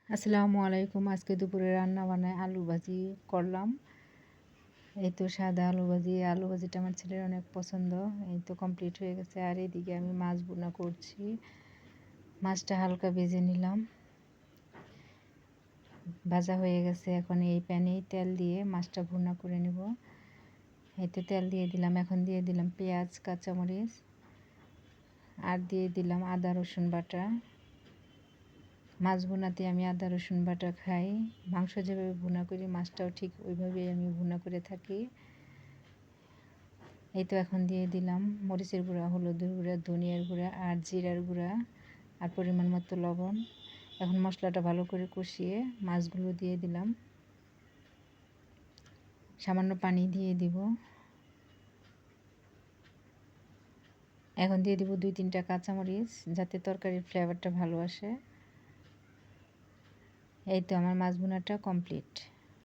আসসালামু আলাইকুম। আজকে দুপুরে রান্না বানায় আলু ভাজি করলাম। এই তো সাদা আলু ভাজি। আলু ভাজিটা আমার ছেলের অনেক পছন্দ। এই তো কমপ্লিট হয়ে গেছে। আর এদিকে আমি মাছ ভুনা করছি। মাছটা হালকা ভেজে নিলাম। ভাজা হয়ে গেছে। এখন এই প্যানেই তেল দিয়ে মাছটা ভুনা করে নেব। এই তো তেল দিয়ে দিলাম। এখন দিয়ে দিলাম পেঁয়াজ, কাঁচামরিচ, আর দিয়ে দিলাম আদা রসুন বাটা। মাছ ভুনাতে আমি আদা রসুন বাটা খাই। মাংস যেভাবে ভুনা করি মাছটাও ঠিক ওইভাবেই আমি ভুনা করে থাকি। এই তো এখন দিয়ে দিলাম মরিচের গুঁড়া, হলুদের গুঁড়া, ধনিয়ার গুঁড়া আর জিরার গুঁড়া আর পরিমাণ মতো লবণ। এখন মশলাটা ভালো করে কষিয়ে মাছগুলো দিয়ে দিলাম। সামান্য পানি দিয়ে দিব। এখন দিয়ে দিব 2-3টা কাঁচামরিচ যাতে তরকারির ফ্লেভারটা ভালো আসে। এই তো আমার মাছ ভুনাটা কমপ্লিট।